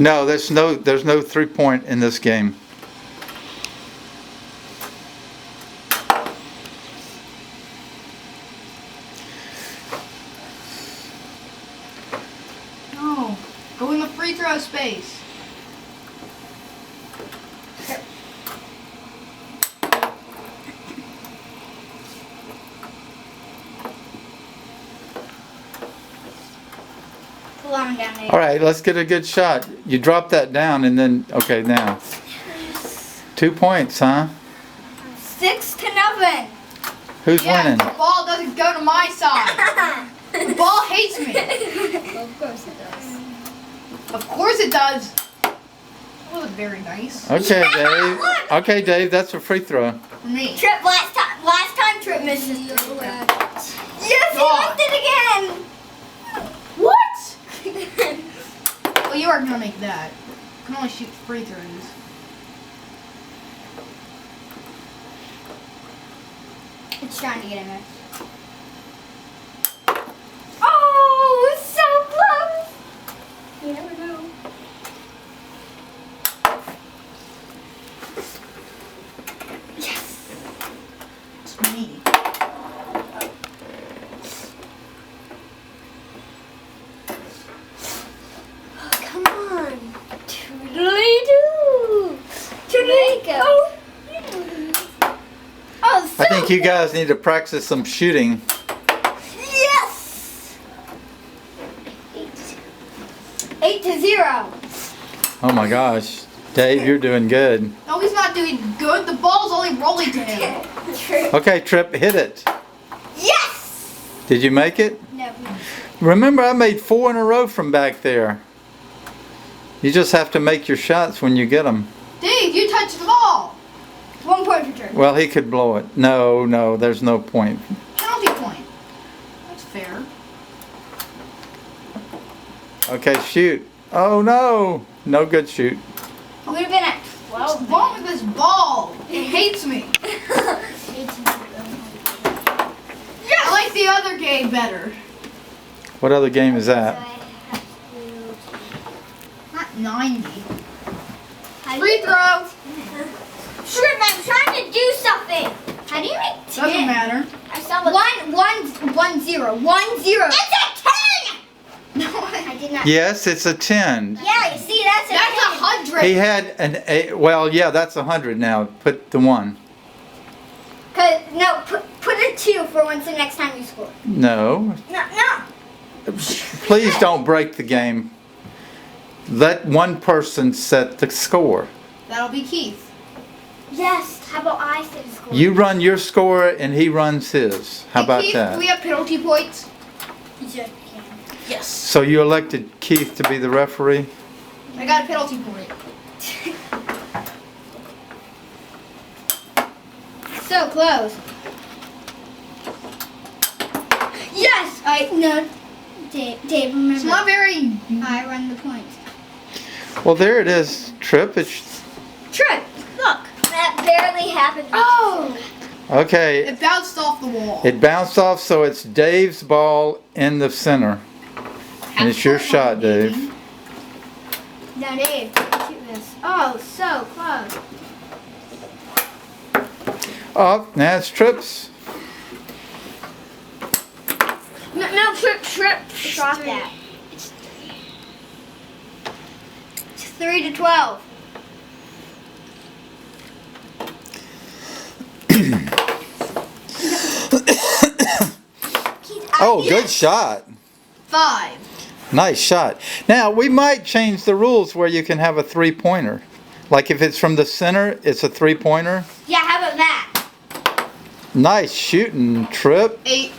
No, there's no 3-point in this game. No. Go in the free throw space. Pull on down there. All right, let's get a good shot. You drop that down and then, okay, now. 2 points, huh? 6-0. Who's winning? The ball doesn't go to my side. The ball hates me. Well, of course it does. Of course it does. That was very nice. Okay, Dave. Okay, Dave, that's a free throw. For me. Trip last time Trip missed his free throw. Yes, he God. missed it again. What? Well, you aren't gonna make that. You can only shoot free throws. It's trying to get in there. Oh, it's so close. You never know. Yes. It's me. Oh, come on. Toodly-doo. Toodly-go. Oh, so I think you guys need to practice some shooting. Yes. 8-0. Oh my gosh. Dave, you're doing good. No, he's not doing good. The ball's only rolling to him. True. Okay, Trip, hit it. Yes. Did you make it? No. Remember, I made 4 in a row from back there. You just have to make your shots when you get them. Dave, you touched the ball. 1 point for Trip. Well, he could blow it. No, there's no point. Penalty point. That's fair. Okay, shoot. Oh no, no good shoot. Would have been at 12. What's wrong with this ball? It hates me. I like the other game better. What other game is that? Not 90. Free Free throw. Trip, I'm trying to do something. How do you make 10? Doesn't matter. I saw the 1-0. 1-0. It's a 10! No, I did not. Yes, it's a 10. Yeah, you see, that's a that's 10. 100. He had an 8. Well, yeah, that's 100 now. Put the 1. No, put a 2 for once the next time you score. No. No. Please don't break the game. Let one person set the score. That'll be Keith. Yes, how about I set a score? You run your score and he runs his. How Hey, about Keith, that? do we have penalty points? Yes. So you elected Keith to be the referee? I got a penalty point. So close. Yes! No. Dave, remember. It's not very. I run the points. Well, there it is, Trip. It's Trip, look. That barely happened. Oh! okay. It bounced off the wall. It bounced off, so it's Dave's ball in the center. And it's your shot, Dave. Now, Dave, shoot this. Oh, so close. Oh, now it's Trip's. No, Trip. Drop that. It's 3-12. Oh, good shot. 5. Nice shot. Now, we might change the rules where you can have a 3-pointer. Like if it's from the center, it's a 3-pointer. Yeah, how about that? Nice shooting, Trip. 8.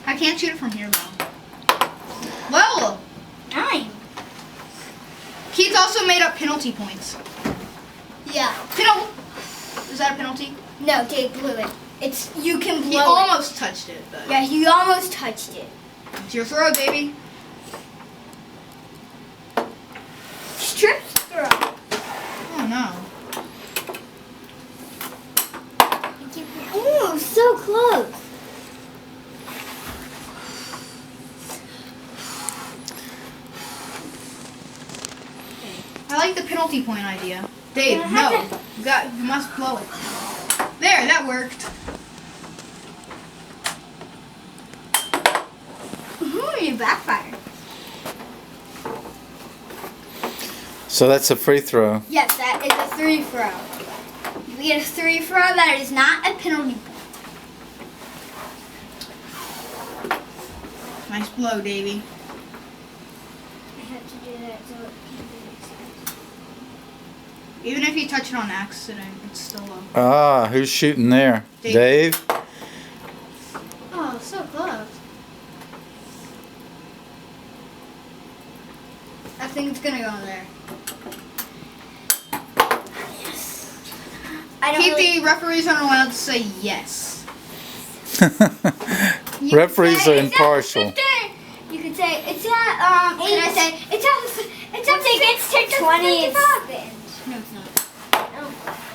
I can't shoot it from here though. Well, 9. Keith also made up penalty points. Yeah. Is that a penalty? No, Dave blew it. You can blow He it. almost touched it, but Yeah, you almost touched it. it's your throw, baby. Strip throw. Oh no. Ooh, so close. I like the penalty point idea. Dave, Yeah, no. that's You must blow it. There, that worked. Ooh, you backfired. So that's a free throw. Yes, that is a 3 throw. If we get a 3 throw, that is not a penalty point. Nice blow, Davey. I have to do that so it can be exact. Even if you touch it on accident, it's still low. Ah, who's shooting there? Dave. Dave? Oh, so close. I think it's gonna go there. Yes. I don't Keep really, the referees aren't allowed to say yes. you could Referees say are it's at impartial. 50. You could say it's at Can I say it's at it's to 20. No, it's not. No.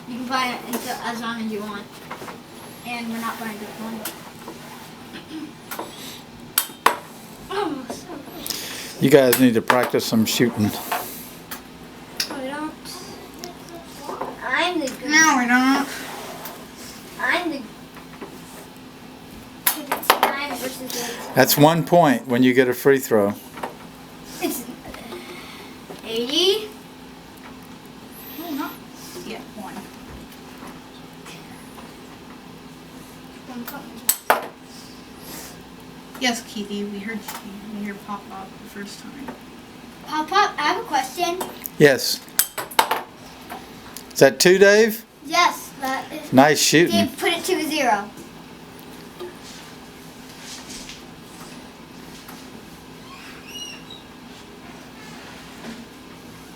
You can play it until, as long as you want. And we're not playing this one. Oh, so good. You guys need to practice some shooting. I don't. I'm the good. No, we don't. I'm the. It's 9 versus 8. That's 1 point when you get a free throw. It's 80. Oh, not yet. One. Yes, Keithy, we heard you. We heard pop up the first time. Pop up. I have a question. Yes. Is that 2, Dave? Yes, that is. Nice shooting. Dave, put it to a 0.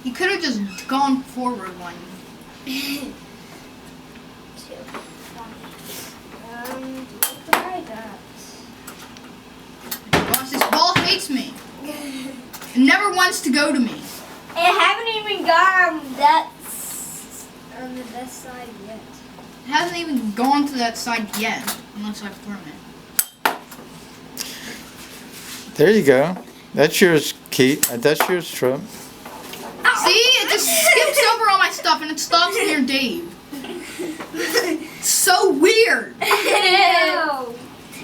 You could have just gone forward one. 2. What I got? Gosh, this ball hates me. It never wants to go to me. I haven't even got that on the best side yet. It hasn't even gone to that side yet, unless I've thrown it. There you go. That's yours, Keith. That's yours, Trip. See, it just skips over all my stuff and it stops near Dave. It's so weird. No.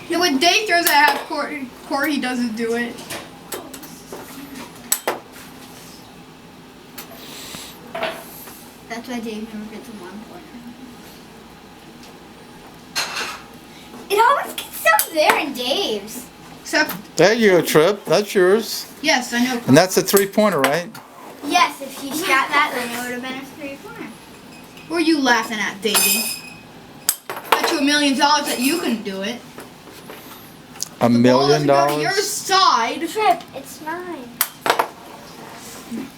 And when Dave throws at half court, he doesn't do it. That's why Dave never gets a 1 pointer. It always gets up there in Dave's. Except, There you go, Trip. That's yours. yes, I know. And that's a 3-pointer, right? Yes, if he shot that, then it would have been a 3-pointer. What are you laughing at, Davey? Bet you $1 million that you couldn't do it. $1 million? The ball is on your side. Trip, it's mine.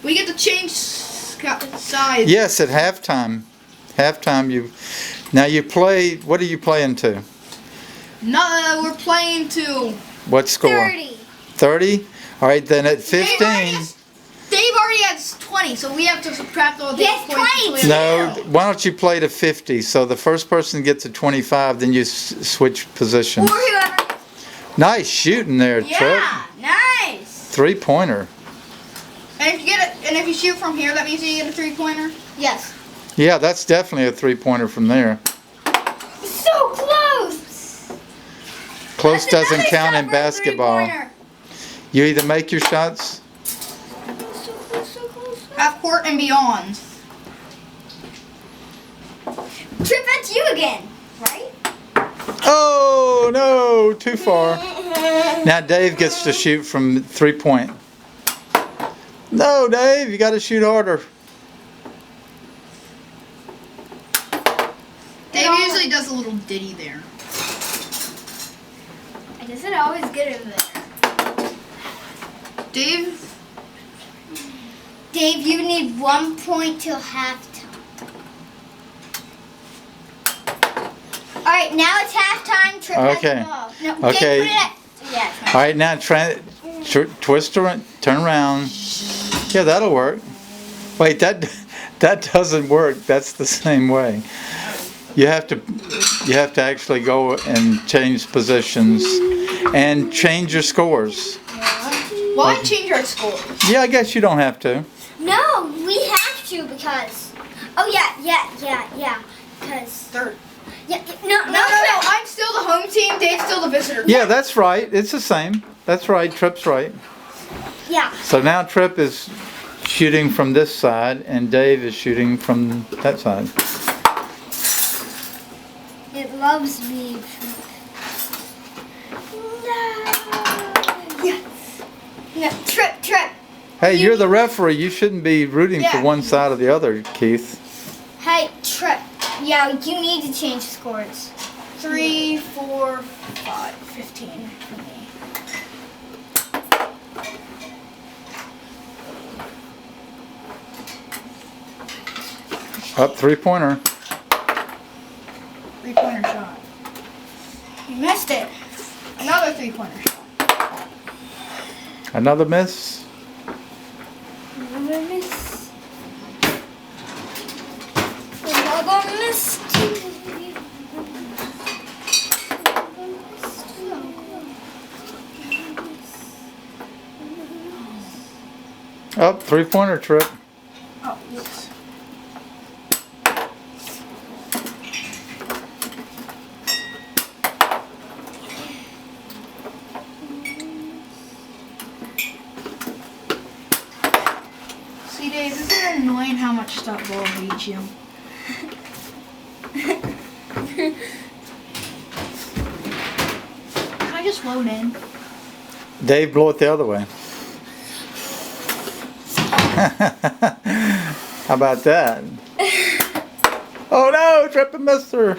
We get to change sides. Yes, at halftime. Halftime, now you play. What are you playing to? No, we're playing to. What score? 30. 30. All right, then at Dave 15. already has 20, so we have to subtract all Dave's He has points. 22. No, why don't you play to 50? So the first person gets a 25, then you switch positions. Or whoever. Nice shooting there, Trip. Yeah, nice. 3-pointer. And if you get it, and if you shoot from here, that means you get a 3-pointer. Yes. Yeah, that's definitely a 3-pointer from there. So close. Close That's doesn't another count shot in for a basketball. 3-pointer. You either make your shots. So close, so close. Half court and beyond. Trip, that's you again, right? Oh, no, too far. Now Dave gets to shoot from 3-point. No, Dave, you got to shoot harder. Dave usually does a little ditty there. I guess it always get over there. Dave, Dave, you need 1 point till halftime. All right, now it's halftime. Trip has Okay. the ball. No, Okay. Dave, put it at, yeah. it's All fine. right, now twist around, turn around. Yeah, that'll work. Wait, that doesn't work. That's the same way. You have to actually go and change positions and change your scores. why change our score? Yeah, I guess you don't have to. No, we have too because. Oh yeah. Because. Third. Yeah. No. I'm still the home team. Dave's still the visitor. Yeah, that's right. It's the same. That's right. Trip's right. Yeah. So now Trip is shooting from this side, and Dave is shooting from that side. It loves me. No. Yes. No. Trip. Hey, you're the referee. You shouldn't be rooting for Yeah. one side or the other, Keith. Hey, Trip. Yeah, you need to change scores. 3, 4, 5, 15 for me. Up 3-pointer. 3-pointer shot. You missed it. Another 3-pointer shot. Another miss. Another miss. Another miss. Up 3-pointer, Trip. Oh, yes. See, Dave, isn't it annoying how much stuff ball beats you? Can I just load in? Dave, blow it the other way. How about that? Oh no, Trip and missed her.